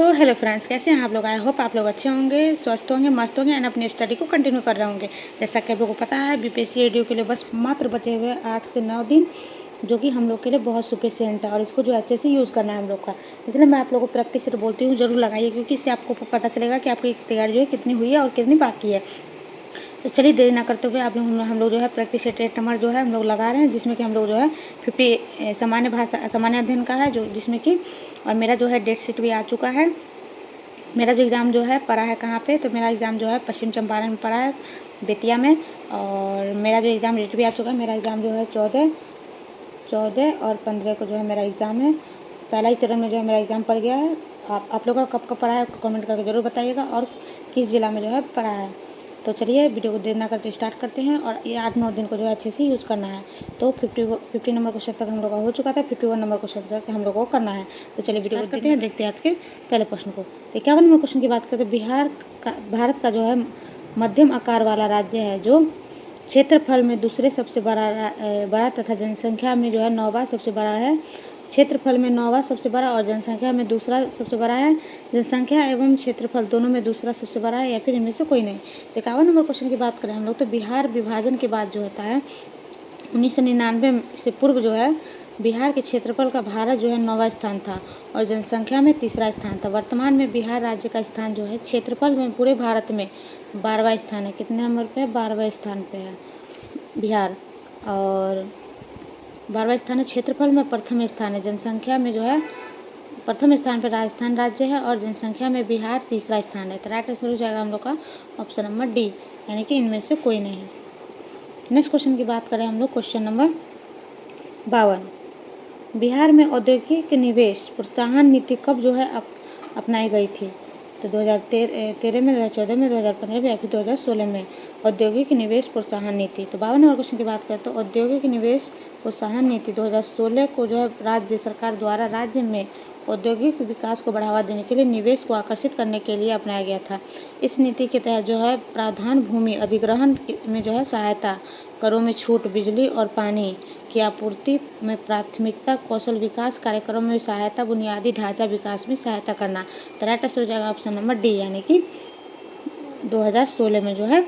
तो hello friends, कैसे हैं आप लोग। आई होप आप लोग अच्छे होंगे, स्वस्थ होंगे, मस्त होंगे एंड अपनी स्टडी को कंटिन्यू कर रहे होंगे। जैसा कि आप लोगों को पता है, बीपीएससी एडीओ के लिए बस मात्र बचे हुए 8 से 9 दिन, जो कि हम लोग के लिए बहुत सफिशिएंट है और इसको जो अच्छे से यूज़ करना है हम लोग का। इसलिए मैं आप लोगों को प्रैक्टिस सेट बोलती हूँ, जरूर लगाइए, क्योंकि इससे आपको पता चलेगा कि आपकी तैयारी जो है कितनी हुई है और कितनी बाकी है। तो चलिए देरी ना करते हुए हम लोग जो है प्रैक्टिस सेट 8 नंबर जो है हम लोग लगा रहे हैं, जिसमें कि हम लोग जो है 50 सामान्य अध्ययन का है, जो जिसमें कि और मेरा जो है डेट शीट भी आ चुका है। मेरा जो एग्ज़ाम जो है पड़ा है कहाँ पे, तो मेरा एग्ज़ाम जो है पश्चिम चंपारण में पड़ा है, बेतिया में। और मेरा जो एग्ज़ाम डेट भी आ चुका है। मेरा एग्ज़ाम जो है 14 और 15 को जो है मेरा एग्ज़ाम है। पहला ही चरण में जो है मेरा एग्ज़ाम पड़ गया है। आप लोगों का कब पड़ा है कमेंट करके ज़रूर बताइएगा, और किस ज़िला में जो है पड़ा है। तो चलिए वीडियो को देर ना करते स्टार्ट करते हैं, और ये 8-9 दिन को जो है अच्छे से यूज़ करना है। तो 50 नंबर क्वेश्चन तक हम लोग का हो चुका था, 51 नंबर क्वेश्चन तक हम लोग को करना है। तो चलिए वीडियो को करते हैं, देखते हैं आज के पहले प्रश्न को। तो 51 नंबर क्वेश्चन की बात करें तो भारत का जो है मध्यम आकार वाला राज्य है, जो क्षेत्रफल में दूसरे सबसे बड़ा तथा जनसंख्या में जो है 9वां सबसे बड़ा है। क्षेत्रफल में 9वां सबसे बड़ा और जनसंख्या में दूसरा सबसे बड़ा है। जनसंख्या एवं क्षेत्रफल दोनों में दूसरा सबसे बड़ा है, या फिर इनमें से कोई नहीं। 51 नंबर क्वेश्चन की बात करें हम लोग, तो बिहार विभाजन के बाद जो होता है 1999 से पूर्व जो है बिहार के क्षेत्रफल का भारत जो है 9वां स्थान था और जनसंख्या में तीसरा स्थान था। वर्तमान में बिहार राज्य का स्थान जो है क्षेत्रफल में पूरे भारत में 12वां स्थान है। कितने नंबर पे है? 12वें स्थान पे है बिहार। और 12वां स्थान है। क्षेत्रफल में प्रथम स्थान है। जनसंख्या में जो है प्रथम स्थान पर राजस्थान राज्य है और जनसंख्या में बिहार तीसरा स्थान है। तो राइट आंसर हो जाएगा हम लोग का ऑप्शन नंबर डी, यानी कि इनमें से कोई नहीं। नेक्स्ट क्वेश्चन की बात करें हम लोग, क्वेश्चन नंबर 52। बिहार में औद्योगिक निवेश प्रोत्साहन नीति कब जो है अपनाई गई थी? तो 2013 में, 2014 में, 2015 में या फिर 2016 में औद्योगिक निवेश प्रोत्साहन नीति। तो 52 नंबर क्वेश्चन की बात करें तो औद्योगिक निवेश प्रोत्साहन नीति 2016 को जो है राज्य सरकार द्वारा राज्य में औद्योगिक विकास को बढ़ावा देने के लिए निवेश को आकर्षित करने के लिए अपनाया गया था। इस नीति के तहत जो है प्रावधान भूमि अधिग्रहण में जो है सहायता, करों में छूट, बिजली और पानी की आपूर्ति में प्राथमिकता, कौशल विकास कार्यक्रमों में सहायता, बुनियादी ढांचा विकास में सहायता करना। तो राइट आंसर हो जाएगा ऑप्शन नंबर डी, यानी कि 2016 में जो है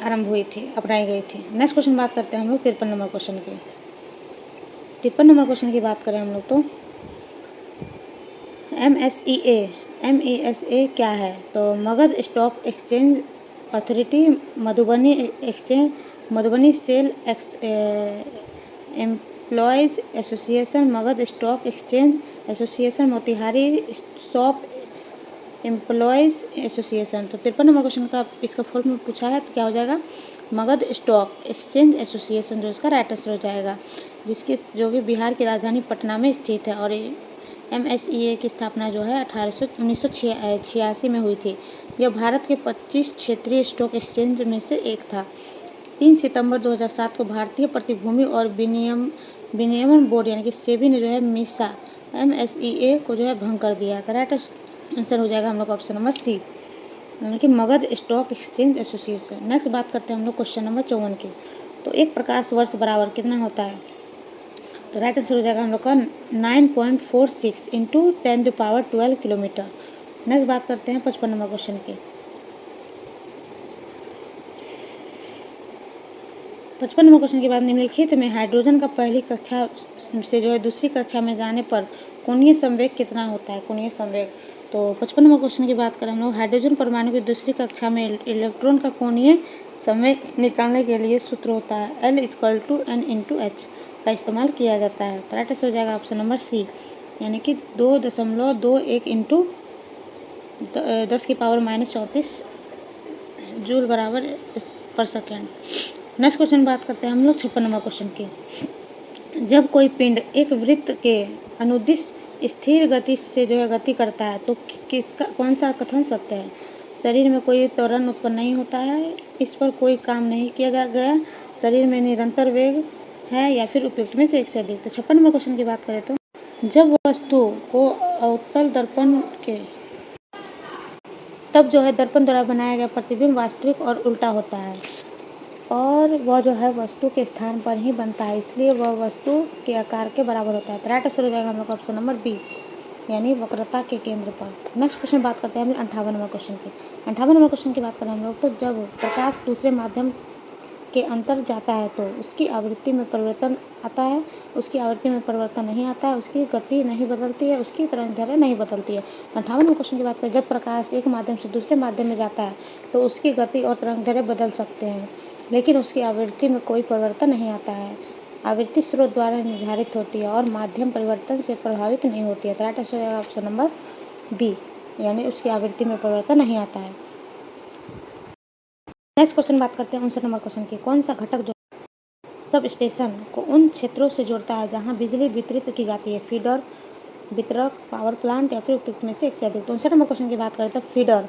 आरंभ हुई थी, अपनाई गई थी। नेक्स्ट क्वेश्चन बात करते हैं हम लोग 53 नंबर क्वेश्चन की। 53 नंबर क्वेश्चन की बात करें हम लोग तो MESA क्या है? तो Magadh stock exchange authority, Madhubani sale employees association, Magadh stock exchange association, Motihari shop employees association. तो 53 नंबर क्वेश्चन का इसका फुल फॉर्म पूछा है, तो क्या हो जाएगा? मगध स्टॉक एक्सचेंज एसोसिएशन जो इसका राइट आंसर हो जाएगा, जो कि बिहार की राजधानी पटना में स्थित है। और MESA की स्थापना जो है 1986 में हुई थी। यह भारत के 25 क्षेत्रीय स्टॉक एक्सचेंज में से एक था। 3 सितंबर 2007 को भारतीय प्रतिभूति और विनियमन बोर्ड यानी कि सेबी ने जो है MESA को जो है भंग कर दिया था। राइट आंसर हो जाएगा हम लोग ऑप्शन नंबर सी, यानी कि Magadh stock exchange association. Next बात करते हैं हम लोग क्वेश्चन नंबर 54 की। तो एक प्रकाश वर्ष बराबर कितना होता है? तो राइट आंसर हो जाएगा हम लोग का 9.46 इंटू 10⁻12 किलोमीटर। नेक्स्ट बात करते हैं 55 नंबर क्वेश्चन की। 55 नंबर क्वेश्चन के बाद निम्नलिखित में हाइड्रोजन का पहली कक्षा से जो है दूसरी कक्षा में जाने पर कोणीय संवेग कितना होता है? कोणीय संवेग। तो 55 नंबर क्वेश्चन की बात करें हम लोग, हाइड्रोजन परमाणु की दूसरी कक्षा में इलेक्ट्रॉन का कोणीय संवेग निकालने के लिए सूत्र होता है L=N×H का इस्तेमाल किया जाता है। तो राइट आंसर हो जाएगा ऑप्शन नंबर सी, यानी कि 2.21 इंटू 10⁻⁻34 जूल बराबर पर सेकेंड। नेक्स्ट क्वेश्चन बात करते हैं हम लोग 56 नंबर क्वेश्चन की। जब कोई पिंड एक वृत्त के अनुदिश स्थिर गति से जो है गति करता है, तो कौन सा कथन सत्य है? शरीर में कोई त्वरण उत्पन्न नहीं होता है, इस पर कोई काम नहीं किया गया, शरीर में निरंतर वेग है, या फिर उपयुक्त में से एक से अधिक। तो 56 नंबर क्वेश्चन की बात करें तो जब वस्तु को अवतल दर्पण के तब जो है दर्पण द्वारा बनाया गया प्रतिबिंब वास्तविक और उल्टा होता है, और वह जो है वस्तु के स्थान पर ही बनता है, इसलिए वह वस्तु के आकार के बराबर होता है। तो राइट आंसर हो जाएगा हम लोग ऑप्शन नंबर बी, यानी वक्रता के केंद्र पर। नेक्स्ट क्वेश्चन बात करते हैं हम 58 नंबर क्वेश्चन की। 58 नंबर क्वेश्चन की बात करें हम लोग तो जब प्रकाश दूसरे माध्यम के अंतर जाता है तो उसकी आवृत्ति में परिवर्तन आता है, उसकी आवृत्ति में परिवर्तन नहीं आता है, उसकी गति नहीं बदलती है, उसकी तरंगदैर्घ्य नहीं बदलती है। 58 नंबर क्वेश्चन की बात करें, जब प्रकाश एक माध्यम से दूसरे माध्यम में जाता है तो उसकी गति और तरंगदैर्घ्य बदल सकते हैं, लेकिन उसकी आवृत्ति में कोई परिवर्तन नहीं आता है। आवृत्ति स्रोत द्वारा निर्धारित होती है और माध्यम परिवर्तन से प्रभावित नहीं होती है। राइट आंसर है ऑप्शन नंबर बी, यानी उसकी आवृत्ति में परिवर्तन नहीं आता है। नेक्स्ट क्वेश्चन बात करते हैं 59 नंबर क्वेश्चन की। कौन सा घटक जो सब स्टेशन को उन क्षेत्रों से जोड़ता है जहां बिजली वितरित की जाती है? फीडर, वितरक, पावर प्लांट या फिर उपयुक्त में से एक से अधिक। तो 59 नंबर क्वेश्चन की बात करें तो फीडर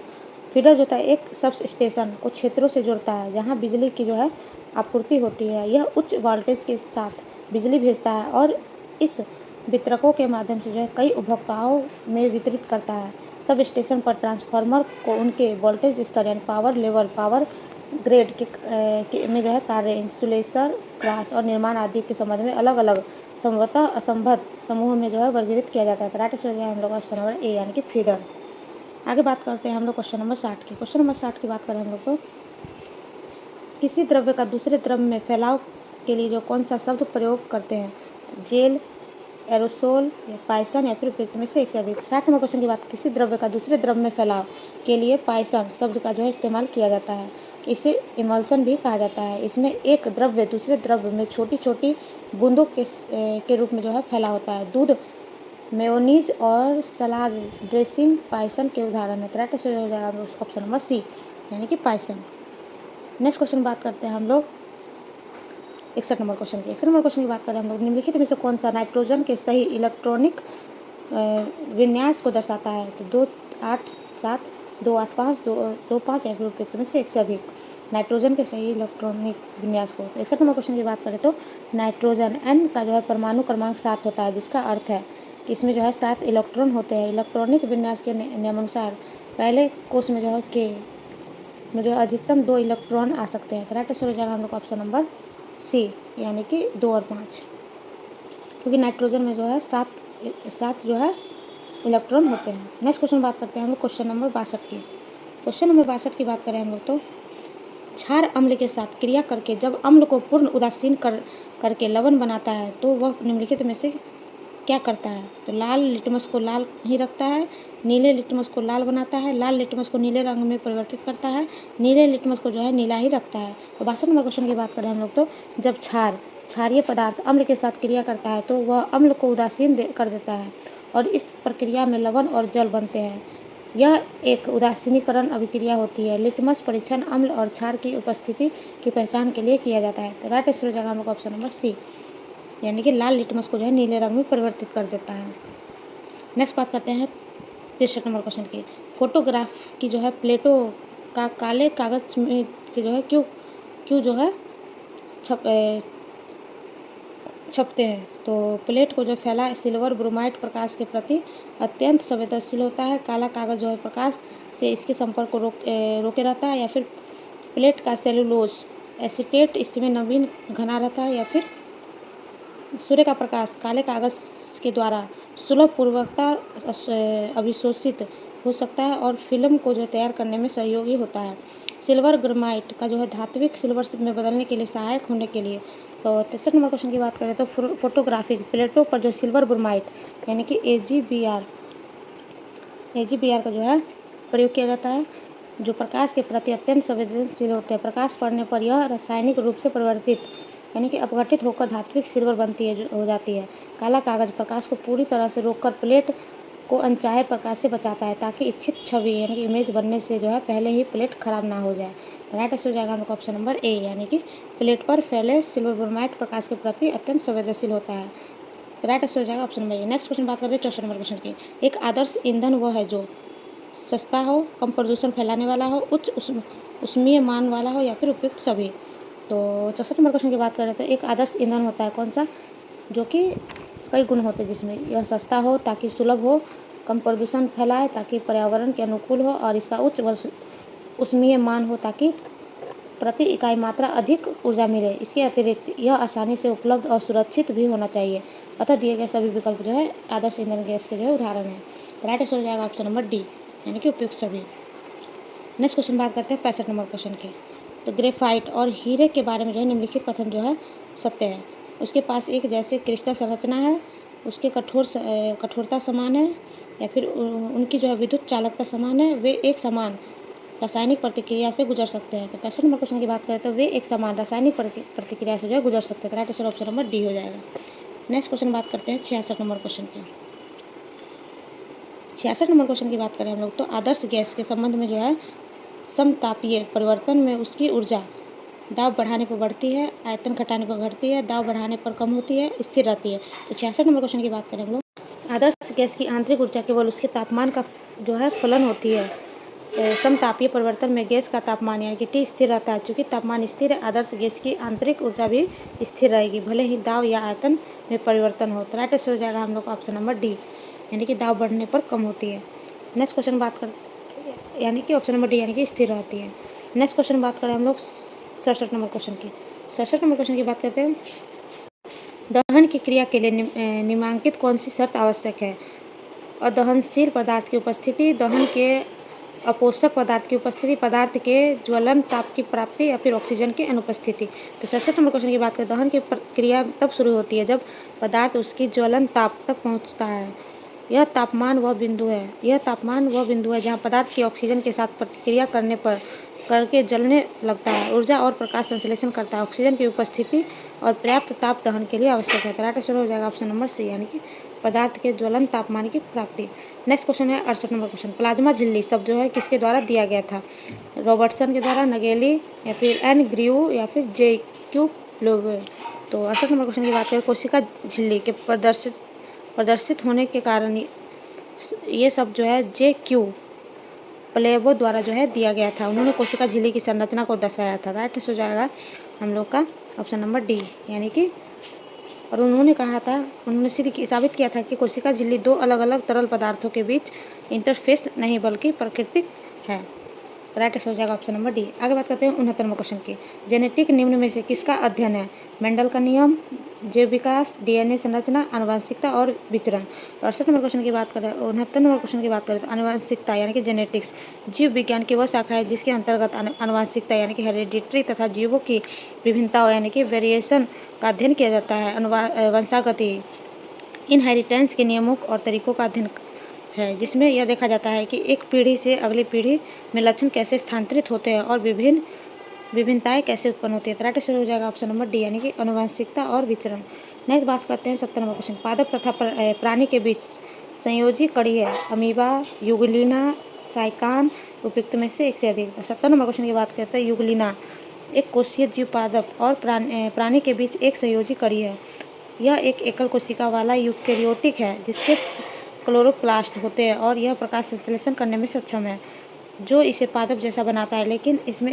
जो होता है एक सब स्टेशन को क्षेत्रों से जोड़ता है जहाँ बिजली की जो है आपूर्ति होती है। यह उच्च वोल्टेज के साथ बिजली भेजता है और इस वितरकों के माध्यम से जो है कई उपभोक्ताओं में वितरित करता है। सब स्टेशन पर ट्रांसफार्मर को उनके वोल्टेज स्तर यानी पावर लेवल, पावर ग्रेड के में जो है कार्य, इंसुलेशन, क्लास और निर्माण आदि के संबंध में अलग अलग संभवतः असंबद्ध समूह में जो है वर्गीकृत किया जाता है। तो राइट आंसर हम लोग ऑप्शन नंबर ए यानी कि फीडर। आगे बात करते हैं हम लोग क्वेश्चन नंबर 60 की। क्वेश्चन नंबर 60 की बात करें हम लोग तो किसी द्रव्य का दूसरे द्रव्य में फैलाव के लिए जो कौन सा शब्द प्रयोग करते हैं? जेल, एरोसोल या पायसन या फिर उपयुक्त में से एक से अधिक। 60 नंबर क्वेश्चन की बात, किसी द्रव्य का दूसरे द्रव्य में फैलाव के लिए पायसन शब्द का जो है इस्तेमाल किया जाता है। इसे इमल्सन भी कहा जाता है। इसमें एक द्रव्य दूसरे द्रव्य में छोटी छोटी बूंदों के रूप में जो है फैला होता है। दूध, मेयोनीज और सलाद ड्रेसिंग पायसन के उदाहरण है। तो राइट आंसर हो जाएगा ऑप्शन नंबर सी यानी कि पायसन। नेक्स्ट क्वेश्चन बात करते हैं हम लोग 61 नंबर क्वेश्चन की। 61 नंबर क्वेश्चन की बात करें हम लोग, निम्नलिखित में से कौन सा नाइट्रोजन के सही इलेक्ट्रॉनिक विन्यास को दर्शाता है? तो 2 8 7 2 8 5 2 5 या फिर उपयुक्त में से एक से अधिक। नाइट्रोजन के सही इलेक्ट्रॉनिक विन्यास को 61 नंबर क्वेश्चन की बात करें तो नाइट्रोजन N का जो है परमाणु क्रमांक 7 होता है, जिसका अर्थ है कि इसमें जो है 7 इलेक्ट्रॉन होते हैं। इलेक्ट्रॉनिक विन्यास के नियमानुसार पहले कोष में जो है के में जो है अधिकतम 2 इलेक्ट्रॉन आ सकते हैं। तो राइट आंसर हो जाएगा हम लोग ऑप्शन नंबर सी यानी कि 2 और 5, क्योंकि नाइट्रोजन में जो है 7 जो है इलेक्ट्रॉन होते हैं। नेक्स्ट क्वेश्चन बात करते हैं हम लोग क्वेश्चन नंबर 62 की। क्वेश्चन नंबर 62 की बात करें हम लोग तो क्षार अम्ल के साथ क्रिया करके जब अम्ल को पूर्ण उदासीन करके लवण बनाता है तो वह निम्नलिखित में से क्या करता है? तो लाल लिटमस को लाल ही रखता है, नीले लिटमस को लाल बनाता है, लाल लिटमस को नीले रंग में परिवर्तित करता है, नीले लिटमस को जो है नीला ही रखता है। तो 62 नंबर क्वेश्चन की बात करें हम लोग तो जब क्षारीय पदार्थ अम्ल के साथ क्रिया करता है तो वह अम्ल को उदासीन कर देता है और इस प्रक्रिया में लवण और जल बनते हैं। यह एक उदासीनीकरण अभिक्रिया होती है। लिटमस परीक्षण अम्ल और क्षार की उपस्थिति की पहचान के लिए किया जाता है। तो राइट आंसर हो जाएगा हम लोग ऑप्शन नंबर सी यानी कि लाल लिटमस को जो है नीले रंग में परिवर्तित कर देता है। नेक्स्ट बात करते हैं 63 नंबर क्वेश्चन की। फोटोग्राफ की जो है प्लेटों का काले कागज में से जो है क्यों जो है छपते हैं? तो प्लेट को जो फैला सिल्वर ब्रोमाइड प्रकाश के प्रति अत्यंत संवेदनशील होता है। काला कागज जो है प्रकाश से इसके संपर्क को रोके रहता है, या फिर प्लेट का सेलुलोज एसीटेट इसमें नवीन घना रहता है, या फिर सूर्य का प्रकाश काले कागज के द्वारा सुलभ पूर्वकता अभिशोषित हो सकता है और फिल्म को जो तैयार करने में सहयोगी होता है। सिल्वर ग्रामाइट का जो है धात्विक सिल्वर में बदलने के लिए सहायक होने के लिए। तो 63 नंबर क्वेश्चन की बात करें तो फोटोग्राफिक प्लेटों पर जो सिल्वर ब्रोमाइट यानी कि AgBr का जो है प्रयोग किया जाता है, जो प्रकाश के प्रति अत्यंत संवेदनशील होते हैं। प्रकाश पड़ने पर यह रासायनिक रूप से परिवर्तित यानी कि अपघटित होकर धात्विक सिल्वर बनती है हो जाती है। काला कागज प्रकाश को पूरी तरह से रोककर प्लेट को अनचाहे प्रकाश से बचाता है, ताकि इच्छित छवि यानी कि इमेज बनने से जो है पहले ही प्लेट खराब ना हो जाए। तो राइट आंसर हो जाएगा हम लोग ऑप्शन नंबर ए यानी कि प्लेट पर फैले सिल्वर ब्रोमाइड प्रकाश के प्रति अत्यंत संवेदनशील होता है। तो राइट आंसर हो जाएगा option number A. Next question बात करते हैं 64 नंबर क्वेश्चन की। एक आदर्श ईंधन वह है जो सस्ता हो, कम प्रदूषण फैलाने वाला हो, उच्च ऊष्मीय मान वाला हो, या फिर उपयुक्त सभी। तो 64 नंबर क्वेश्चन की बात करें तो एक आदर्श ईंधन होता है कौन सा, जो कि कई गुण होते हैं, जिसमें यह सस्ता हो ताकि सुलभ हो, कम प्रदूषण फैलाए ताकि पर्यावरण के अनुकूल हो, और इसका उच्च ऊष्मीय मान हो ताकि प्रति इकाई मात्रा अधिक ऊर्जा मिले। इसके अतिरिक्त यह आसानी से उपलब्ध और सुरक्षित भी होना चाहिए। अतः दिए गए सभी विकल्प जो है आदर्श ईंधन गैस के जो है उदाहरण है। राइट आंसर हो जाएगा ऑप्शन नंबर डी, यानी कि उपयुक्त सभी। नेक्स्ट क्वेश्चन बात करते हैं 65 नंबर क्वेश्चन की। तो ग्रेफाइट और हीरे के बारे में जो है निम्नलिखित कथन जो है सत्य है। उसके पास एक जैसे क्रिस्टल संरचना है, उसके कठोरता समान है, या फिर उनकी जो है विद्युत चालकता समान है, वे एक समान रासायनिक प्रतिक्रिया से गुजर सकते हैं। तो 65 नंबर क्वेश्चन की बात करें तो वे एक समान रासायनिक प्रतिक्रिया से जो है गुजर सकते हैं। तो right answer option number D हो जाएगा। नेक्स्ट क्वेश्चन बात करते हैं 66 नंबर क्वेश्चन की। 66 नंबर क्वेश्चन की बात करें हम लोग तो आदर्श गैस के संबंध में जो है समतापीय परिवर्तन में उसकी ऊर्जा दाब बढ़ाने पर बढ़ती है, आयतन घटाने पर घटती है, दाब बढ़ाने पर कम होती है, स्थिर रहती है। तो 66 नंबर क्वेश्चन की बात करें हम लोग, आदर्श गैस की आंतरिक ऊर्जा केवल उसके तापमान का जो है फलन होती है। समतापीय परिवर्तन में गैस का तापमान यानी कि T स्थिर रहता है। चूँकि तापमान स्थिर है, आदर्श गैस की आंतरिक ऊर्जा भी स्थिर रहेगी, भले ही दाब या आयतन में परिवर्तन हो। तो राइट आंसर हो जाएगा हम लोग ऑप्शन नंबर डी, यानी कि दाब बढ़ने पर कम होती है। नेक्स्ट क्वेश्चन बात कर यानी कि ऑप्शन नंबर डी, यानी कि स्थिर रहती है। नेक्स्ट क्वेश्चन बात करें हम लोग 67 नंबर क्वेश्चन की। 67 नंबर क्वेश्चन की बात करते हैं, दहन की क्रिया के लिए निम्नलिखित कौन सी शर्त आवश्यक है? अदहनशील पदार्थ की उपस्थिति, दहन के अपोषक पदार्थ की उपस्थिति, पदार्थ के ज्वलन ताप की प्राप्ति, या फिर ऑक्सीजन की अनुपस्थिति। तो 67 नंबर क्वेश्चन की बात करें, दहन की प्रक्रिया तब शुरू होती है जब पदार्थ उसकी ज्वलन ताप तक पहुंचता है। यह तापमान वह बिंदु है जहां पदार्थ की ऑक्सीजन के साथ प्रतिक्रिया करके जलने लगता है। ऊर्जा और प्रकाश संश्लेषण करता है। ऑक्सीजन की उपस्थिति और पर्याप्त ताप दहन के लिए आवश्यक है। तो राइट आंसर हो जाएगा ऑप्शन नंबर सी, यानी कि पदार्थ के ज्वलन तापमान की प्राप्ति। नेक्स्ट क्वेश्चन है 68 नंबर क्वेश्चन, प्लाज्मा झिल्ली शब्द जो है किसके द्वारा दिया गया था? रॉबर्टसन के द्वारा, नगेली, या फिर एन ग्रीव, या फिर जे क्यू प्लोवे। तो 68 नंबर क्वेश्चन की बात करें, कोशिका झिल्ली के प्रदर्शित होने के कारण ये सब जो है जे क्यू प्लेवो द्वारा जो है दिया गया था। उन्होंने कोशिका झिल्ली की संरचना को दर्शाया था। राइट आंसर हो जाएगा हम लोग का ऑप्शन नंबर डी, यानी कि और उन्होंने साबित किया था कि कोशिका झिल्ली दो अलग अलग तरल पदार्थों के बीच इंटरफेस नहीं बल्कि प्राकृतिक है। राइट आंसर हो जाएगा ऑप्शन नंबर डी। आगे बात करते हैं 69 नंबर क्वेश्चन की, जेनेटिक निम्न में से किसका अध्ययन है? मेंडल का नियम, जैव विकास, डीएनए संरचना, आनुवंशिकता और विचरण। तो 68 नंबर क्वेश्चन की बात करें, 69 नंबर क्वेश्चन की बात करें तो आनुवंशिकता यानी कि जेनेटिक्स जीव विज्ञान की वह शाखा है जिसके अंतर्गत आनुवंशिकता यानी कि हेरिडिटरी तथा जीवों की विभिन्नताओं यानी कि वेरिएशन का अध्ययन किया जाता है। वंशागति इनहेरिटेंस के नियमों और तरीकों का अध्ययन है, जिसमें यह देखा जाता है कि एक पीढ़ी से अगली पीढ़ी में लक्षण कैसे स्थानांतरित होते हैं और विभिन्नताएं कैसे उत्पन्न होती है। राइट आंसर हो जाएगा ऑप्शन नंबर डी, यानी कि आनुवंशिकता और विचरण। नेक्स्ट बात करते हैं 70 नंबर क्वेश्चन, पादप तथा प्राणी के बीच संयोजी कड़ी है, अमीबा, यूग्लिना, साइकान, उपयुक्त में से एक से अधिक। 70 नंबर क्वेश्चन की बात करते हैं, यूग्लिना एक कोशीय जीव पादप और प्राणी के बीच एक संयोजी कड़ी है। यह एक एकल कोशिका वाला यूकेरियोटिक है जिसके क्लोरोप्लास्ट होते हैं और यह प्रकाश संश्लेषण करने में सक्षम है, जो इसे पादप जैसा बनाता है। लेकिन इसमें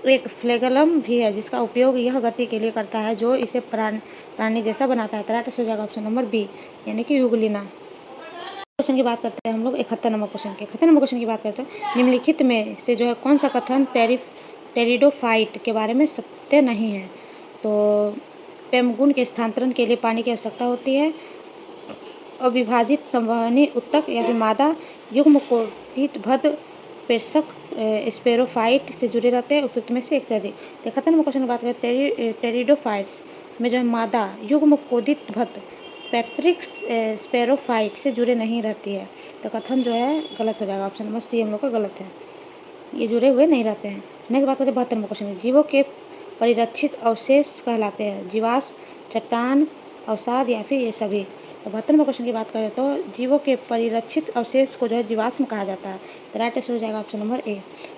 एक फ्लैगेलम भी है जिसका उपयोग यह गति के लिए करता है जो इसे प्राणी जैसा बनाता है। राइट आंसर हो जाएगा ऑप्शन नंबर बी, यानी कि यूग्लिना। क्वेश्चन की बात करते हैं हम लोग 71 नंबर क्वेश्चन के। 71 नंबर क्वेश्चन की बात करते हैं, निम्नलिखित में से जो है कौन सा कथन टेरिडोफाइट के बारे में सत्य नहीं है? तो पेमगुन के स्थानांतरण के लिए पानी की आवश्यकता होती है, अविभाजित संवहनी उत्तक या फिर मादा युग्मकोटितबद्ध प्रेषक स्पेरोफाइट से जुड़े रहते हैं, उपयुक्त में से एक से अधिक। 71 नंबर क्वेश्चन की बात करें, टेरिडोफाइट्स में जो है मादा युग्मकोटितबद्ध पैट्रिक्स स्पेरोफाइट से जुड़े नहीं रहती है। तो कथन जो है गलत हो जाएगा, ऑप्शन नंबर सी हम लोग का गलत है, ये जुड़े हुए नहीं रहते हैं। नेक्स्ट बात करते हैं 72 नंबर क्वेश्चन, जीवों के परिरक्षित अवशेष कहलाते हैं, जीवाश्म, चट्टान, अवसाद या फिर ये सभी। तो 72 नंबर क्वेश्चन की बात करें तो जीवों के परिरक्षित अवशेष को जो है जीवाश्म कहा जाता है। तो राइट आंसर हो जाएगा ऑप्शन नंबर ए।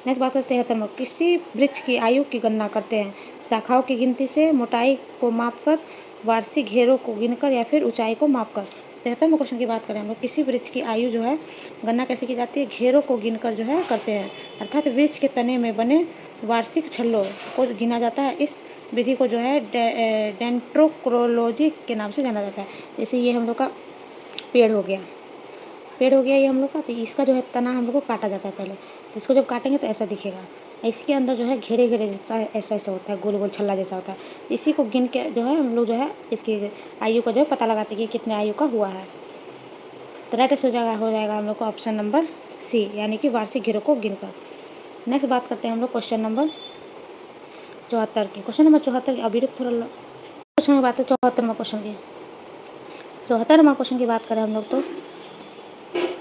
नेक्स्ट बात करते हैं 73 नंबर, किसी वृक्ष की आयु की गणना करते हैं, शाखाओं की गिनती से, मोटाई को मापकर, वार्षिक घेरों को गिनकर, या फिर ऊंचाई को मापकर। 73 नंबर क्वेश्चन की बात करें हम लोग, किसी वृक्ष की आयु जो है गणना कैसे की जाती है? घेरों को गिनकर जो है करते हैं, अर्थात वृक्ष के तने में बने वार्षिक छल्लों को गिना जाता है। इस विधि को जो है डेंड्रोक्रोलॉजी के नाम से जाना जाता है। जैसे ये हम लोग का पेड़ हो गया, पेड़ हो गया ये हम लोग का, तो इसका जो है तना हम लोग को काटा जाता है पहले। तो इसको जब काटेंगे तो ऐसा दिखेगा। इसके अंदर जो है घेरे घेरे जैसा ऐसा ऐसा होता है, गोल गोल छल्ला जैसा होता है। इसी को गिन के जो है हम लोग जो है इसकी आयु का जो है पता लगाते हैं कि कितने आयु का हुआ है। तो राइट हो जाएगा हम लोग को ऑप्शन नंबर सी, यानी कि वार्षिक घेरों को गिनकर। नेक्स्ट बात करते हैं हम लोग क्वेश्चन नंबर 74 की। क्वेश्चन नंबर 74 की अभी थोड़ा क्वेश्चन की बात है 74वां क्वेश्चन की। 74वां क्वेश्चन की बात करें हम लोग तो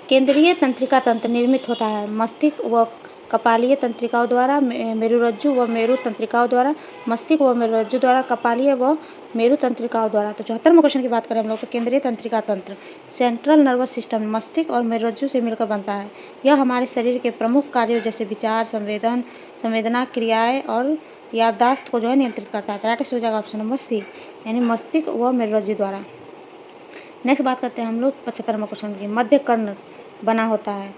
केंद्रीय तंत्रिका तंत्र निर्मित होता है मस्तिष्क व कपालीय तंत्रिकाओं द्वारा, मेरुरज्जु व मेरु तंत्रिकाओं द्वारा, मस्तिष्क व मेरुरज्जु द्वारा, कपालीय व मेरु तंत्रिकाओं द्वारा। तो 74वें क्वेश्चन की बात करें हम लोग तो केंद्रीय तंत्रिका तंत्र सेंट्रल नर्वस सिस्टम मस्तिष्क और मेरुरज्जु से मिलकर बनता है। यह हमारे शरीर के प्रमुख कार्यों जैसे विचार, संवेदना, क्रियाएं और याददाश्त को जो है नियंत्रित करता है। तो राइट हो जाएगा ऑप्शन नंबर सी, यानी मस्तिष्क व मेरुरज्जु द्वारा। नेक्स्ट बात करते हैं हम लोग 75वां क्वेश्चन की। मध्य कर्ण बना होता है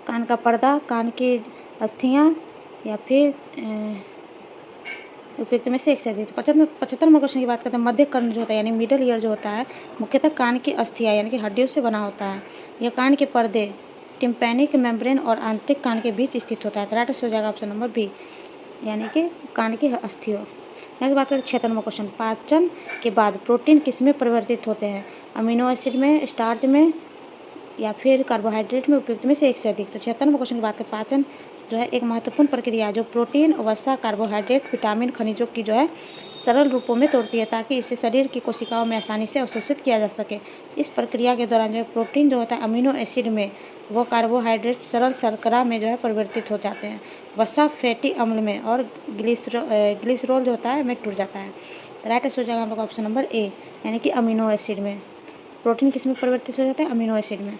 कान का पर्दा, कान की अस्थियां या फिर उपयुक्त में से एक से अधिक। 75वां क्वेश्चन की बात करते हैं। मध्य कर्ण जो होता है यानी मिडल ईयर जो होता है मुख्यतः कान की अस्थियां यानी कि हड्डियों से बना होता है। यह कान के पर्दे, टिम्पैनिक मेम्ब्रेन और आंतरिक कान के बीच स्थित होता है। तो राइट हो जाएगा ऑप्शन नंबर बी, यानी कि कान की अस्थियों। नेक्स्ट बात करें 76वां क्वेश्चन। पाचन के बाद प्रोटीन किस में परिवर्तित होते हैं? अमीनो एसिड में, स्टार्च में या फिर कार्बोहाइड्रेट में, उपयुक्त में से एक से अधिक। तो 76वां क्वेश्चन की बात करें। पाचन जो है एक महत्वपूर्ण प्रक्रिया है जो प्रोटीन, वसा, कार्बोहाइड्रेट, विटामिन, खनिजों की जो है सरल रूपों में तोड़ती है ताकि इसे शरीर की कोशिकाओं में आसानी से अवशोषित किया जा सके। इस प्रक्रिया के दौरान जो है प्रोटीन जो होता है अमीनो एसिड में, वो कार्बोहाइड्रेट सरल शर्करा में जो है परिवर्तित हो जाते हैं, वसा फैटी अम्ल में, और ग्लिसरॉल जो होता है में टूट जाता है। तो राइट आंसर हो जाएगा हम लोग ऑप्शन नंबर ए, यानी कि अमीनो एसिड में। प्रोटीन किस में परिवर्तित हो जाता है? अमीनो एसिड में।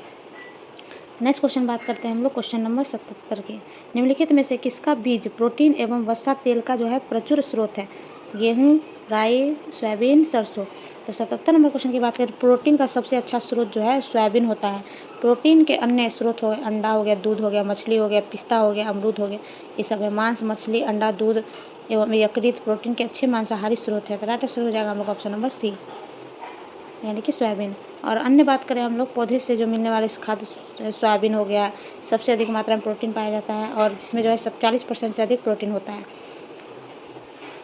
नेक्स्ट क्वेश्चन बात करते हैं हम लोग क्वेश्चन नंबर 77 की। निम्नलिखित में से किसका बीज प्रोटीन एवं वसा तेल का जो है प्रचुर स्रोत है? गेहूँ, राई, सोयाबीन, सरसों। तो 77 नंबर क्वेश्चन की बात करें। प्रोटीन का सबसे अच्छा स्रोत जो है सोयाबीन होता है। प्रोटीन के अन्य स्रोत हो अंडा हो गया, दूध हो गया, मछली हो गया, पिस्ता हो गया, अमरूद हो गया, ये सब है। मांस, मछली, अंडा, दूध एवं यकृत प्रोटीन के अच्छे मांसाहारी स्रोत है। तो राइट आंसर हो जाएगा हम लोग ऑप्शन नंबर सी, यानी कि सोयाबीन। और अन्य बात करें हम लोग पौधे से जो मिलने वाले खाद्य, सोयाबीन हो गया, सबसे अधिक मात्रा में प्रोटीन पाया जाता है और जिसमें जो है 40% से अधिक प्रोटीन होता है।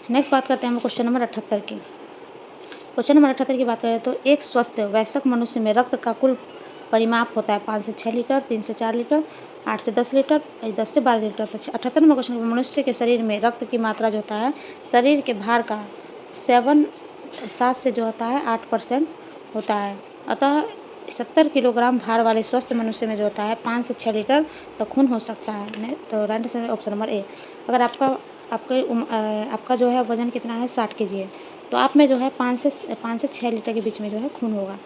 नेक्स्ट बात करते हैं हम क्वेश्चन नंबर 78 की। क्वेश्चन नंबर 78 की बात करें तो एक स्वस्थ वयस्क मनुष्य में रक्त का कुल परिमाप होता है 5 से 6 लीटर, 3 से 4 लीटर, 8 से 10 लीटर, 10 से 12 लीटर। तो 78 नंबर क्वेश्चन, मनुष्य के शरीर में रक्त की मात्रा जो होता है शरीर के भार का 7 से जो होता है 8% होता है। अतः 70 किलोग्राम भार वाले स्वस्थ मनुष्य में जो होता है 5 से 6 लीटर तो खून हो सकता है। तो right answer option number A. अगर आपका जो है वजन कितना है 60 केजी है तो आप में जो है 5 से 6 लीटर के बीच में जो है खून होगा।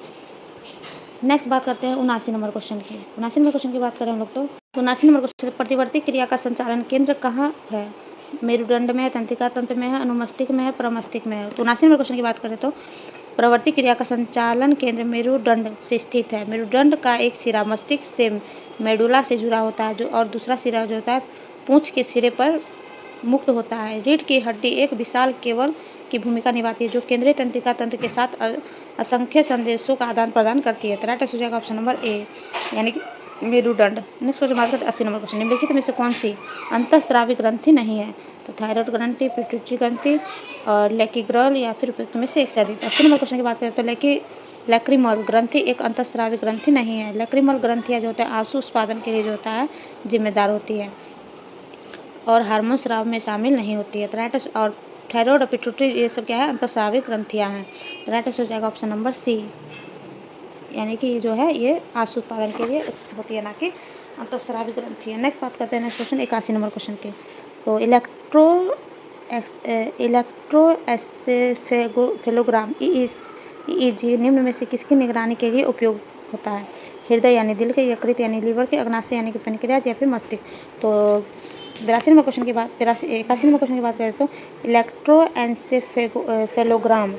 नेक्स्ट बात करते हैं 79 नंबर क्वेश्चन की। 79 नंबर क्वेश्चन की बात करें हम लोग तो 79 नंबर क्वेश्चन, प्रतिवर्ती क्रिया का संचालन केंद्र कहाँ है? मेरुदंड में है, तंत्रिका तंत्र में है, अनुमस्तिष्क में है, प्रमस्तिष्क में है। तो 79 नंबर क्वेश्चन की बात करें तो प्रवर्ती क्रिया का संचालन केंद्र मेरुदंड से स्थित है। मेरुदंड का एक सिरा मस्तिष्क से मेडुला से जुड़ा होता है और दूसरा सिरा जो होता है पूंछ के सिरे पर मुक्त होता है। रीढ़ की हड्डी एक विशाल केबल की भूमिका निभाती है जो केंद्रीय तंत्रिका तंत्र के साथ असंख्य संदेशों का आदान प्रदान करती है। तो राइट आंसर हो जाएगा ऑप्शन नंबर ए, यानी कि मेरुदंड। नेक्स्ट क्वेश्चन बात करते हैं 80 नंबर क्वेश्चन। निम्नलिखित में से कौन सी अंतःस्रावी ग्रंथि नहीं है? तो थायराइड ग्रंथि, पिट्यूटरी ग्रंथि और लेकीग्रल या फिर उपयुक्त में से एक से अधिक। 80 नंबर क्वेश्चन की बात करें तो लैक्रिमल ग्रंथि एक अंतःस्रावी ग्रंथि नहीं है। लैक्रिमल ग्रंथियाँ जो होता है आंसू उत्पादन के लिए जो होता है जिम्मेदार होती है और हार्मोन स्राव में शामिल नहीं होती है। तो राइट और थायराइड और पिट्यूटरी ये सब क्या है? अंतःस्रावी ग्रंथियाँ हैं। तो राइट आंसर हो जाएगा ऑप्शन नंबर सी, यानी कि ये जो है ये आंसू उत्पादन के लिए होती है ना कि अंतःस्रावी ग्रंथि है। नेक्स्ट बात करते हैं नेक्स्ट क्वेश्चन 81 नंबर क्वेश्चन के। तो इलेक्ट्रोएन्सेफेलोग्राम ईईजी निम्न में से किसकी निगरानी के लिए उपयोग होता है? हृदय यानी दिल के, यकृत यानी लीवर के, अग्नाशय यानी कि पेनक्रियाज या फिर मस्तिष्क। तो 81 नंबर क्वेश्चन की बात करें तो इलेक्ट्रोएन्सेफेलोग्राम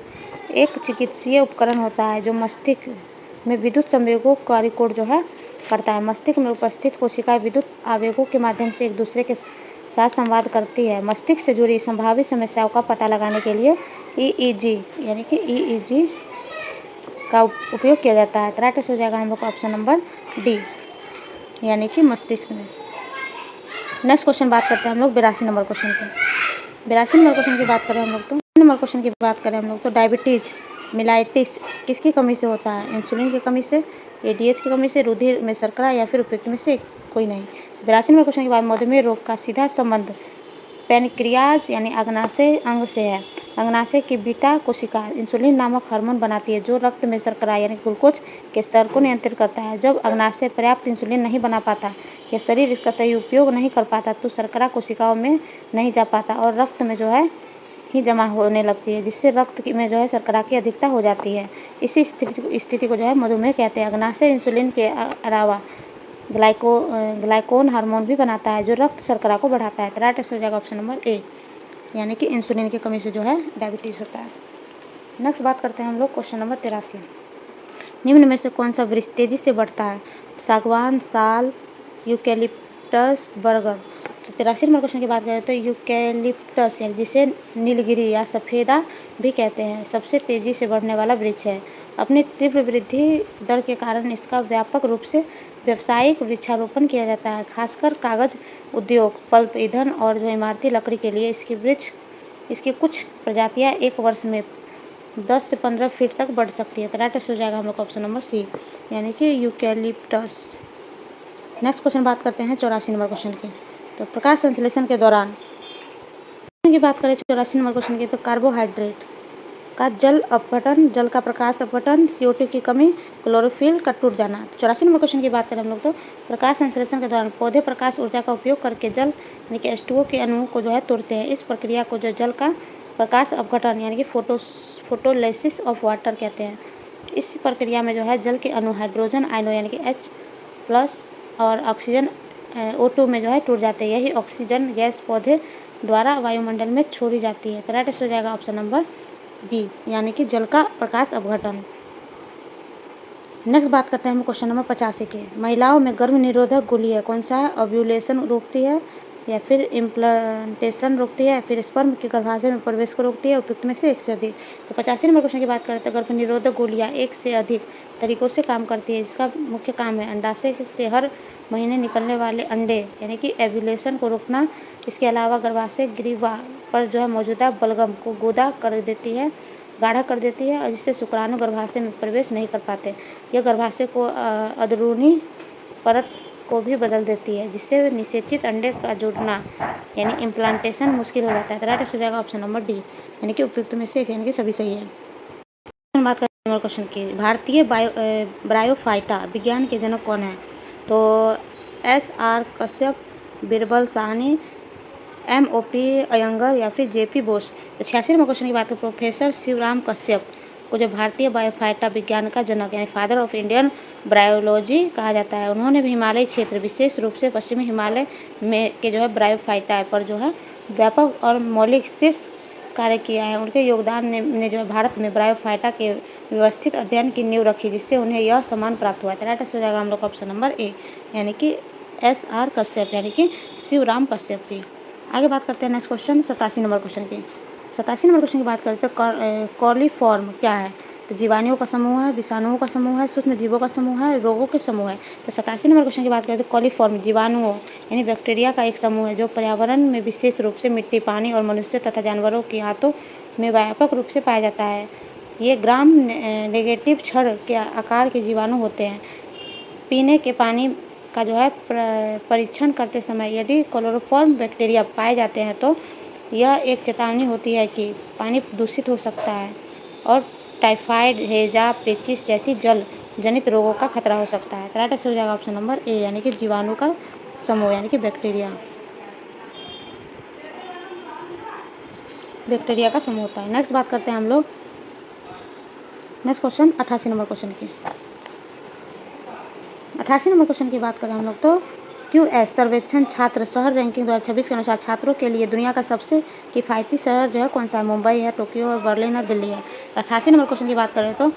एक चिकित्सीय उपकरण होता है जो मस्तिष्क में विद्युत संवेगों का रिकॉर्ड जो है करता है। मस्तिष्क में उपस्थित कोशिकाएं विद्युत आवेगों के माध्यम से एक दूसरे के साथ संवाद करती है। मस्तिष्क से जुड़ी संभावित समस्याओं का पता लगाने के लिए ईईजी यानी कि ईईजी का उपयोग किया जाता है। तो राइट आंसर हो जाएगा हम लोग का ऑप्शन नंबर डी, यानी कि मस्तिष्क में। नेक्स्ट क्वेश्चन बात करते हैं हम लोग 82 नंबर क्वेश्चन की। 82 नंबर क्वेश्चन की बात करें हम लोग तो नंबर क्वेश्चन की बात करें हम लोग तो डायबिटीज मिलाइटिस किसकी कमी से होता है? इंसुलिन की कमी से, एडीएच की कमी से, रुधिर में शर्करा या फिर उपयुक्त में से कोई नहीं। 82 नंबर क्वेश्चन के बाद मधुमेह रोग का सीधा संबंध पैनक्रियाज यानी अग्नाशय अंग से है। अग्नाशय की बीटा कोशिका इंसुलिन नामक हार्मोन बनाती है जो रक्त में शर्करा यानी ग्लूकोज के स्तर को नियंत्रित करता है। जब अग्नाशय पर्याप्त इंसुलिन नहीं बना पाता या शरीर इसका सही उपयोग नहीं कर पाता तो शर्करा कोशिकाओं में नहीं जा पाता और रक्त में जो है ही जमा होने लगती है, जिससे रक्त में जो है शर्करा की अधिकता हो जाती है। इसी स्थिति को जो है मधुमेह कहते हैं। अग्नाशय इंसुलिन के अलावा ग्लाइकोन हार्मोन भी बनाता है जो रक्त शर्करा को बढ़ाता है। तो राइट आंसर हो जाएगा ऑप्शन नंबर ए, यानी कि इंसुलिन की कमी से जो है डायबिटीज़ होता है। नेक्स्ट बात करते हैं हम लोग क्वेश्चन नंबर 83। निम्न में से कौन सा वृक्ष तेजी से बढ़ता है? सागवान, साल, यूकेलिप्टस, बरगद। तो 83 नंबर क्वेश्चन की बात करें तो यूकेलिप्टस यानी जिसे नीलगिरी या सफ़ेदा भी कहते हैं सबसे तेज़ी से बढ़ने वाला वृक्ष है। अपनी तीव्र वृद्धि दर के कारण इसका व्यापक रूप से व्यावसायिक वृक्षारोपण किया जाता है, खासकर कागज़ उद्योग, पल्प ईंधन और जो इमारती लकड़ी के लिए। इसकी कुछ प्रजातियां एक वर्ष में 10 से 15 फीट तक बढ़ सकती है। तो राइट आंसर हो जाएगा हम लोग का ऑप्शन नंबर सी, यानी कि यूकेलिप्टस। नेक्स्ट क्वेश्चन बात करते हैं 84 नंबर क्वेश्चन की। तो प्रकाश संश्लेषण के दौरान की बात करें 84 नंबर क्वेश्चन की तो कार्बोहाइड्रेट का जल का प्रकाश अपघटन, CO2 की कमी, क्लोरोफिल का टूट जाना। 84 नंबर क्वेश्चन की बात करें हम लोग तो प्रकाश संश्लेषण के दौरान पौधे प्रकाश ऊर्जा का उपयोग करके जल यानी कि H2O के अणुओं को जो है तोड़ते हैं। इस प्रक्रिया को जो जल का प्रकाश अपघटन यानी कि फोटोलाइसिस ऑफ वाटर कहते हैं। इस प्रक्रिया में जो है जल के अणु हाइड्रोजन आयनों यानी कि H+ और ऑक्सीजन O2 में जो है टूट जाते हैं। यही ऑक्सीजन गैस पौधे द्वारा वायुमंडल में छोड़ी जाती है। तो राइट आंसर हो जाएगा ऑप्शन नंबर बी, यानी कि जल का प्रकाश अपघटन। नेक्स्ट बात करते हैं हम क्वेश्चन नंबर 85 की। महिलाओं में गर्भ निरोधक गोली कौन सा है? ओव्यूलेशन रोकती है या फिर इम्प्लांटेशन रोकती है या फिर स्पर्म के गर्भाशय में प्रवेश को रोकती है, उपयुक्त में से एक से अधिक। तो 85 नंबर क्वेश्चन की बात करें तो गर्भ निरोधक गोलियां एक से अधिक तरीकों से काम करती है। इसका मुख्य काम है अंडाशय से हर महीने निकलने वाले अंडे यानी कि एव्यूलेशन को रोकना। इसके अलावा गर्भाशय ग्रीवा पर जो है मौजूदा बलगम को गाढ़ा कर देती है और जिससे शुक्राणु गर्भाशय में प्रवेश नहीं कर पाते। यह गर्भाशय को अंदरूनी परत को भी बदल देती है जिससे निषेचित अंडे का जोड़ना यानी इम्प्लांटेशन मुश्किल हो जाता है। तो राइट आंसर हो जाएगा ऑप्शन नंबर डी, यानी कि उपयुक्त में से एक, यानी कि सभी सही है। बात करते हैं क्वेश्चन की। भारतीय ब्रायोफाइटा विज्ञान के जनक कौन है? तो SR कश्यप, बीरबल साहनी, MOP अयंगर या फिर JP बोस। तो 86 नंबर क्वेश्चन की बात करें प्रोफेसर शिवराम कश्यप को जो भारतीय बायोफाइटा विज्ञान का जनक यानी फादर ऑफ इंडियन ब्रायोलॉजी कहा जाता है। उन्होंने भी हिमालयी क्षेत्र विशेष रूप से पश्चिमी हिमालय में के जो है ब्रायोफाइटा पर जो है व्यापक और मौलिक शीर्ष कार्य किया है। उनके योगदान ने जो है भारत में ब्रायोफाइटा के व्यवस्थित अध्ययन की नींव रखी जिससे उन्हें यह सम्मान प्राप्त हुआ। राइट आंसर हो जाएगा हम लोग का ऑप्शन नंबर ए, यानी कि SR कश्यप, यानी कि शिवराम कश्यप जी। आगे बात करते हैं नेक्स्ट क्वेश्चन 87 नंबर क्वेश्चन की। 87 नंबर क्वेश्चन की बात करते हैं कॉलीफॉर्म क्या है? तो जीवाणुओं का समूह है, विषाणुओं का समूह है, सूक्ष्म जीवों का समूह है, रोगों के समूह है। तो 87 नंबर क्वेश्चन की बात करते हैं कॉलीफॉर्म जीवाणुओं यानी बैक्टीरिया का एक समूह है जो पर्यावरण में विशेष रूप से मिट्टी, पानी और मनुष्य तथा जानवरों की आंतों में व्यापक रूप से पाया जाता है। ये ग्राम नेगेटिव छड़ के आकार के जीवाणु होते हैं। पीने के पानी का जो है परीक्षण करते समय यदि क्लोरोफॉर्म बैक्टीरिया पाए जाते हैं तो यह एक चेतावनी होती है कि पानी दूषित हो सकता है और टाइफाइड, हैजा, पेचिस जैसी जल जनित रोगों का खतरा हो सकता है। राइट आंसर हो जाएगा ऑप्शन नंबर ए, यानी कि जीवाणु का समूह यानी कि बैक्टीरिया का समूह होता है। नेक्स्ट बात करते हैं हम लोग नेक्स्ट क्वेश्चन 88 नंबर क्वेश्चन की। 88 नंबर क्वेश्चन की बात करें हम लोग तो QS सर्वेक्षण छात्र शहर रैंकिंग 2026 के अनुसार छात्रों के लिए दुनिया का सबसे किफ़ायती शहर जो है कौन सा है? मुंबई है, टोक्यो है, बर्लिन है, दिल्ली है। 88 नंबर क्वेश्चन की बात करें तो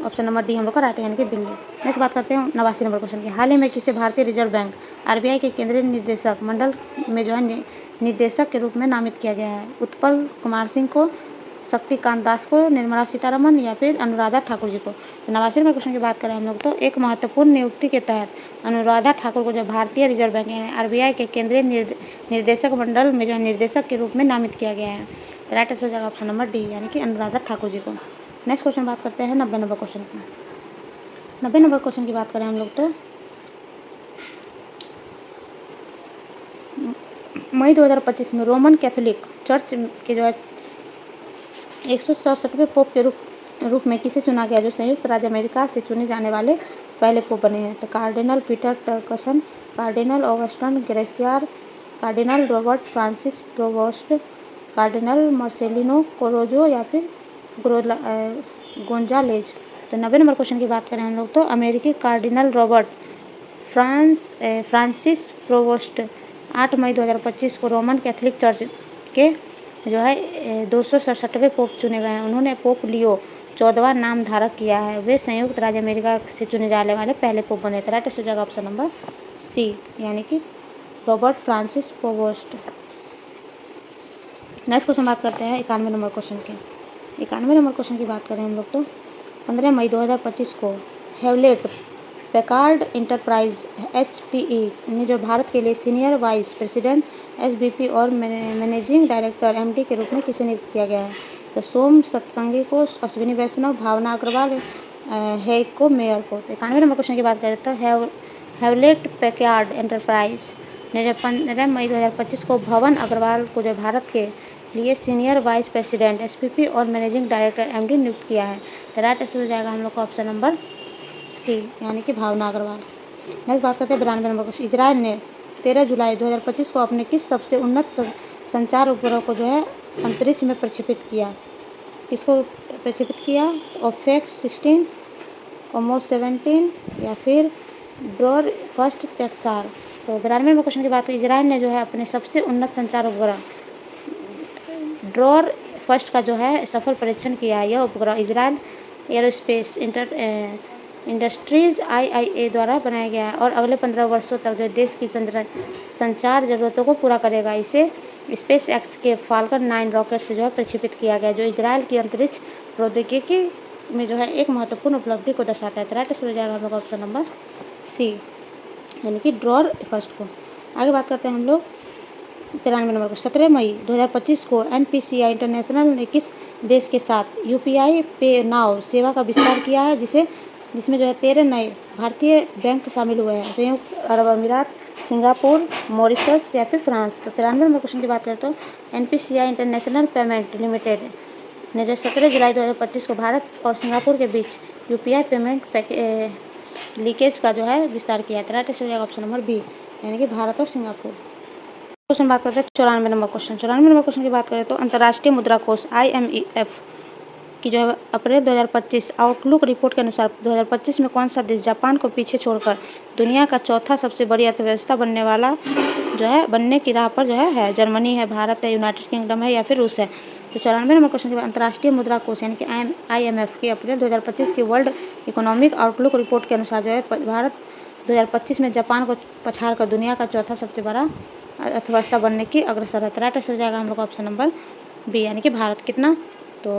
ऑप्शन नंबर डी हम लोग का राइट है, यानी कि दिल्ली। नेक्स्ट बात करते हैं 89 नंबर क्वेश्चन की। हाल ही में किसे भारतीय रिजर्व बैंक RBI के केंद्रीय निदेशक मंडल में जो है निदेशक के रूप में नामित किया गया है? उत्पल कुमार सिंह को, शक्तिकांत दास को, निर्मला सीतारमन या फिर अनुराधा ठाकुर जी को। तो 89 नंबर क्वेश्चन की बात करें हम लोग तो एक महत्वपूर्ण नियुक्ति के तहत अनुराधा ठाकुर को जो भारतीय रिजर्व बैंक यानी आरबीआई के केंद्रीय निर्देशक मंडल में जो है निर्देशक के रूप में नामित किया गया है। तो राइट आंसर हो जाएगा ऑप्शन नंबर डी यानी कि अनुराधा ठाकुर जी को। नेक्स्ट क्वेश्चन बात करते हैं 90 नंबर क्वेश्चन की। 90 नंबर क्वेश्चन की बात करें हम लोग तो मई 2025 में रोमन कैथोलिक चर्च के जो है 167वें पोप के रूप में किसे चुना गया, जो संयुक्त राज्य अमेरिका से चुने जाने वाले पहले पोप बने हैं। तो cardinal Peter Turkson, cardinal Augustin Gracias, cardinal Robert Francis Prevost, cardinal Marcelino Corozo या फिर गोंजालेज। तो 90 नंबर क्वेश्चन की बात करें हम लोग तो अमेरिकी कार्डिनल रॉबर्ट फ्रांसिस प्रोवोस्ट 8 मई 2025 को रोमन कैथोलिक चर्च के जो है 267वें पोप चुने गए हैं। उन्होंने पोप लियो 14वां नाम धारक किया है। वे संयुक्त राज्य अमेरिका से चुने जाने वाले पहले पोप बने थे। राइट आंसर हो जाएगा ऑप्शन नंबर सी यानी कि Robert Francis provost. Next question बात करते हैं 91 नंबर क्वेश्चन के। 91 नंबर क्वेश्चन की बात करें हम लोग तो 15 मई 2025 को हेवलेट पैकार्ड इंटरप्राइज HPE ने जो भारत के लिए सीनियर वाइस प्रेसिडेंट SVP और मैनेजिंग डायरेक्टर MD के रूप में किसे नियुक्त किया गया है। तो सोम सत्संगी को, अश्विनी वैष्णव, भावना अग्रवाल, हेको मेयर को। 91 नंबर क्वेश्चन की बात करें तो हेवलेट पैकार्ड एंटरप्राइज ने जो 15 मई 2025 को भवन अग्रवाल को जो भारत के लिए सीनियर वाइस प्रेसिडेंट SVP और मैनेजिंग डायरेक्टर MD नियुक्त किया है। तो राइट आंसर हो जाएगा हम लोग का ऑप्शन नंबर सी यानी कि भावना अग्रवाल। नेक्स्ट बात करते हैं 92 नंबर क्वेश्चन। इजराइल ने 13 जुलाई 2025 को अपने किस सबसे उन्नत संचार उपग्रह को जो है अंतरिक्ष में प्रक्षेपित किया। किसको प्रक्षेपित किया? ओफेक्स 16, ओमोस 17 या फिर ड्रोर फर्स्ट टेक्सार। तो 92 नंबर क्वेश्चन की बात करें इजराइल ने जो है अपने सबसे उन्नत संचार उपग्रह ड्रोर फर्स्ट का जो है सफल परीक्षण किया है। यह उपग्रह इजराइल एरोस्पेस इंडस्ट्रीज IIA द्वारा बनाया गया है और अगले 15 वर्षों तक जो देश की संचार जरूरतों को पूरा करेगा। इसे स्पेस एक्स के फाल्कन 9 रॉकेट से जो है प्रक्षेपित किया गया, जो इजराइल की अंतरिक्ष प्रौद्योगिकी में जो है एक महत्वपूर्ण उपलब्धि को दर्शाता है। तो राइट आंसर हो जाएगा हम लोग ऑप्शन नंबर सी यानी कि ड्रोर फर्स्ट को। आगे बात करते हैं हम लोग 93 नंबर को। 17 मई 2025 को NPCI इंटरनेशनल ने किस देश के साथ UPI पे नाउ सेवा का विस्तार किया है, जिसमें जो है 13 नए भारतीय बैंक शामिल हुए हैं। संयुक्त अरब अमीरात, सिंगापुर, मॉरिशस या फिर फ्रांस। तो 93 नंबर क्वेश्चन की बात करें तो NPCI इंटरनेशनल पेमेंट लिमिटेड ने जो 17 जुलाई 2025 को भारत और सिंगापुर के बीच UPI पेमेंट लीकेज का जो है विस्तार किया है। राइट आंसर हो जाएगा ऑप्शन नंबर बी यानी कि भारत और सिंगापुर। क्वेश्चन बात करते हैं 94 नंबर क्वेश्चन। 94 नंबर क्वेश्चन की बात करें तो अंतर्राष्ट्रीय मुद्रा कोष IMF की जो है अप्रैल 2025 आउटलुक रिपोर्ट के अनुसार 2025 में कौन सा देश जापान को पीछे छोड़कर दुनिया का चौथा सबसे बड़ी अर्थव्यवस्था बनने की राह पर जो है जर्मनी है, भारत है, यूनाइटेड किंगडम है या फिर रूस है। तो 94 नंबर क्वेश्चन के बाद अंतर्राष्ट्रीय मुद्रा कोष यानी कि IMF की अप्रैल 2025 की वर्ल्ड इकोनॉमिक आउटलुक रिपोर्ट के अनुसार जो है भारत 2025 में जापान को पछाड़ कर दुनिया का चौथा सबसे बड़ा अर्थव्यवस्था बनने की अग्रसर है। राइट आंसर हो जाएगा हम लोग ऑप्शन नंबर बी यानी कि भारत। कितना? तो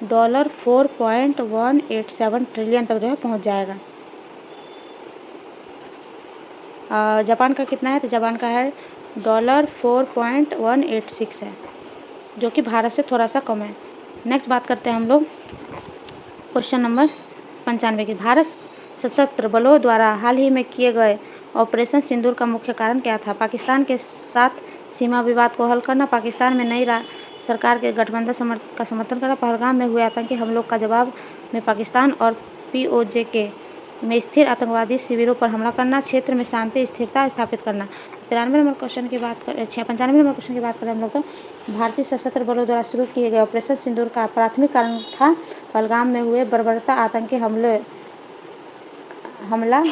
$4.187 ट्रिलियन तक जो है पहुंच जाएगा। जापान का कितना है? तो जापान का है $4.186 है, जो कि भारत से थोड़ा सा कम है। नेक्स्ट बात करते हैं हम लोग क्वेश्चन नंबर 95 की। भारत सशस्त्र बलों द्वारा हाल ही में किए गए ऑपरेशन सिंदूर का मुख्य कारण क्या था? पाकिस्तान के साथ सीमा विवाद को हल करना, पाकिस्तान में नई सरकार के गठबंधन का समर्थन करना, पहलगाम में हुए आतंकी हमलों का जवाब में पाकिस्तान और POJ में स्थिर आतंकवादी शिविरों पर हमला करना, क्षेत्र में शांति स्थिरता स्थापित करना। 93 नंबर क्वेश्चन की बात करें 95 नंबर क्वेश्चन की बात करें हम लोग तो भारतीय सशस्त्र बलों द्वारा शुरू किए गए ऑपरेशन सिंदूर का प्राथमिक कारण था पहलगाम में हुए बर्बरता आतंकी हमला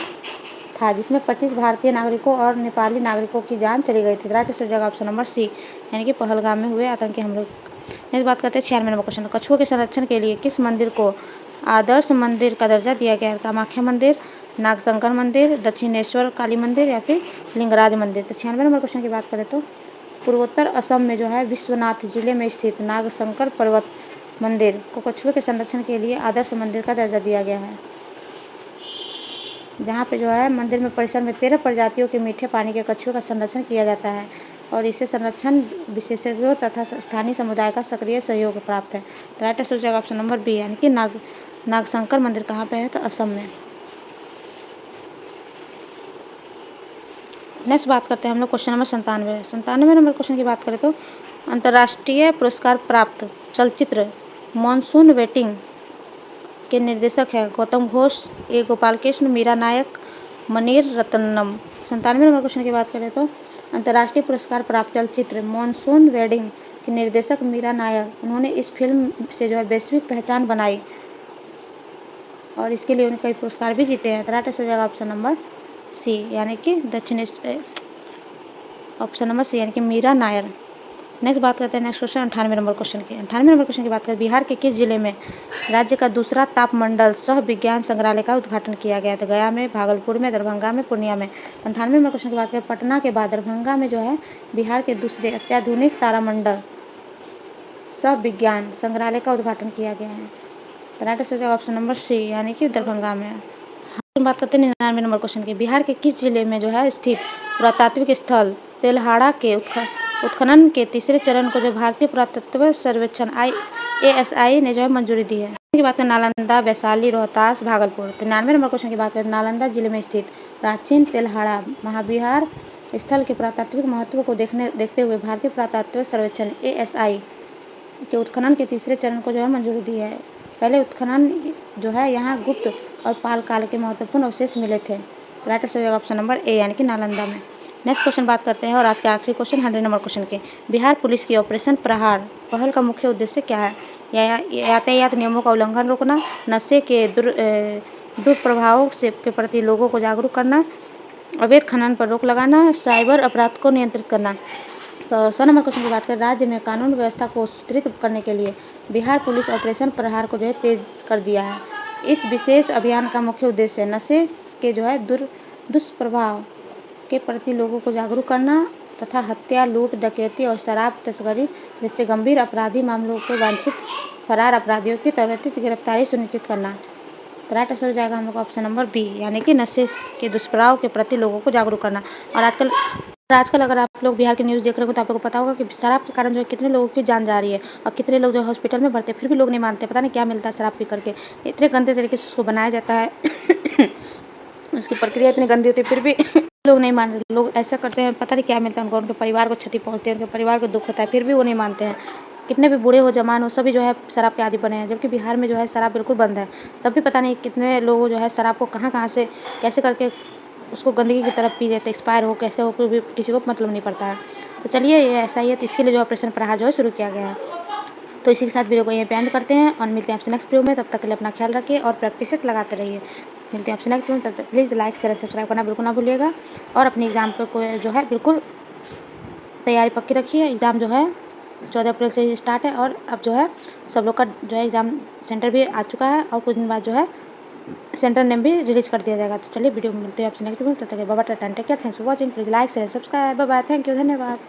था, जिसमें 25 भारतीय नागरिकों और नेपाली नागरिकों की जान चली गई थी। राइट आंसर जगह ऑप्शन नंबर सी यानी कि पहलगाम में हुए आतंकी हमलों। नेक्स्ट बात करते हैं 96 नंबर क्वेश्चन। कछुओं के संरक्षण के लिए किस मंदिर को आदर्श मंदिर का दर्जा दिया गया है? कामाख्या मंदिर, नागशंकर मंदिर, दक्षिणेश्वर काली मंदिर या फिर लिंगराज मंदिर। तो 96 नंबर क्वेश्चन की बात करें तो पूर्वोत्तर असम में जो है विश्वनाथ जिले में स्थित नागशंकर पर्वत मंदिर को कछुए के संरक्षण के लिए आदर्श मंदिर का दर्जा दिया गया है। जहाँ पे जो है मंदिर में परिसर में 13 प्रजातियों के मीठे पानी के कछुए का संरक्षण किया जाता है और इसे संरक्षण विशेषज्ञों तथा स्थानीय समुदाय का सक्रिय सहयोग प्राप्त है। तो राइट आंसर हो जाएगा ऑप्शन नंबर बी, यानी कि नागशंकर मंदिर कहाँ पे है, तो असम में। नेक्स्ट बात करते हैं हम लोग क्वेश्चन नंबर 97 नंबर क्वेश्चन की बात करें तो अंतर्राष्ट्रीय पुरस्कार प्राप्त चलचित्र मॉनसून वेटिंग के निर्देशक है गौतम घोष, ए गोपाल कृष्ण, मीरा नायक, मनीर रत्नम। 97 नंबर क्वेश्चन की बात करें तो अंतर्राष्ट्रीय पुरस्कार प्राप्त चलचित्र मॉनसून वेडिंग के निर्देशक मीरा नायर, उन्होंने इस फिल्म से जो है वैश्विक पहचान बनाई और इसके लिए उन्हें कई पुरस्कार भी जीते हैं। तो राइट आंसर हो जाएगा ऑप्शन नंबर सी, यानी कि ऑप्शन नंबर सी, यानी कि मीरा नायर। नेक्स्ट बात करते हैं नेक्स्ट क्वेश्चन 98 नंबर क्वेश्चन की। 98 नंबर क्वेश्चन की बात करें बिहार के किस जिले में राज्य का दूसरा तापमंडल सह विज्ञान संग्रहालय का उद्घाटन किया गया? तो गया में, भागलपुर में, दरभंगा में, पूर्णिया में। 98 नंबर क्वेश्चन की बात करें पटना के बाद दरभंगा में जो है बिहार के दूसरे अत्याधुनिक तारामंडल सह विज्ञान संग्रहालय का उद्घाटन किया गया है। तो right answer option number C, यानी कि दरभंगा में। हम बात करते हैं 99 नंबर क्वेश्चन की। बिहार के किस जिले में जो है स्थित पुरातात्विक स्थल तेल्हाड़ा के उत्खनन के तीसरे चरण को जो भारतीय पुरातत्व सर्वेक्षण ASI ने जो है मंजूरी दी है? की बात करें नालंदा, वैशाली, रोहतास, भागलपुर। तो 99 नंबर क्वेश्चन की बात करें नालंदा जिले में स्थित प्राचीन तेल्हाड़ा महाविहार स्थल के पुरातात्विक महत्व को देखते हुए भारतीय पुरातत्व सर्वेक्षण ASI के उत्खनन के तीसरे चरण को जो है मंजूरी दी है। पहले उत्खनन जो है यहाँ गुप्त और पाल काल के महत्वपूर्ण अवशेष मिले थे। राइट आंसर हो जाएगा ऑप्शन नंबर ए, यानी कि नालंदा में। नेक्स्ट क्वेश्चन बात करते हैं और आज के आखिरी क्वेश्चन 100 नंबर क्वेश्चन के। बिहार पुलिस की ऑपरेशन प्रहार पहल का मुख्य उद्देश्य क्या है? यातायात नियमों का उल्लंघन रोकना, नशे के दुष्प्रभावों के प्रति लोगों को जागरूक करना, अवैध खनन पर रोक लगाना, साइबर अपराध को नियंत्रित करना। तो 100 नंबर क्वेश्चन की बात करें राज्य में कानून व्यवस्था को सुदृढ़ करने के लिए बिहार पुलिस ऑपरेशन प्रहार को जो है तेज कर दिया है। इस विशेष अभियान का मुख्य उद्देश्य नशे के जो है दुष्प्रभाव के प्रति लोगों को जागरूक करना तथा हत्या, लूट, डकैती और शराब तस्करी जैसे गंभीर अपराधी मामलों के वांछित फरार अपराधियों की त्वरित गिरफ्तारी सुनिश्चित करना। तो राइट आंसर हो जाएगा हम लोग ऑप्शन नंबर बी, यानी कि नशे के दुष्प्रभाव के प्रति लोगों को जागरूक करना। और आजकल अगर आप लोग बिहार की न्यूज़ देख रहे हो तो आप लोगों को पता होगा कि शराब के कारण जो है कितने लोगों की जान जा रही है और कितने लोग जो है हॉस्पिटल में भरते, फिर भी लोग नहीं मानते। पता नहीं क्या मिलता है शराब पी करके, इतने गंदे तरीके से उसको बनाया जाता है उसकी प्रक्रिया इतनी गंदी होती है, फिर भी लोग नहीं मान रहे। लोग ऐसा करते हैं, पता नहीं क्या मिलता है उनको, उनके परिवार को क्षति पहुँचती है, उनके परिवार को दुख होता है, फिर भी वो नहीं मानते हैं। कितने भी बूढ़े हो, जवान हो, सभी जो है शराब के आदी बने हैं, जबकि बिहार में जो है शराब बिल्कुल बंद है। तब भी पता नहीं कितने लोग जो है शराब को कहाँ से कैसे करके उसको गंदगी की तरफ पी लेते, एक्सपायर हो कैसे हो, कोई भी किसी को मतलब नहीं पड़ता है। तो चलिए ये ऐसा ही है, तो इसके लिए जो ऑपरेशन प्रहार जो है शुरू किया गया है। तो इसी के साथ वीडियो को यहीं पे एंड करते हैं और मिलते हैं आपसे नेक्स्ट वीडियो में। तब तक के लिए अपना ख्याल रखिए और प्रैक्टिस लगाते रहिए। मिलते हैं आपसे नेक्स्ट वीडियो में, तब तक प्लीज़ लाइक शेयर सब्सक्राइब करना बिल्कुल ना भूलिएगा और अपने एग्ज़ाम पर को जो है बिल्कुल तैयारी पक्की रखिए। एग्ज़ाम जो है 14 अप्रैल से ही स्टार्ट है और अब जो है सब लोग का जो है एग्ज़ाम सेंटर भी आ चुका है और कुछ दिन बाद जो है सेंटर नेम भी रिलीज कर दिया जाएगा। तो चलिए वीडियो में मिलते हैं आपसे नेक्स्ट वीडियो में, तब तक bye bye, tata, take care, thanks for watching, please like share subscribe, bye bye, thank you, धन्यवाद।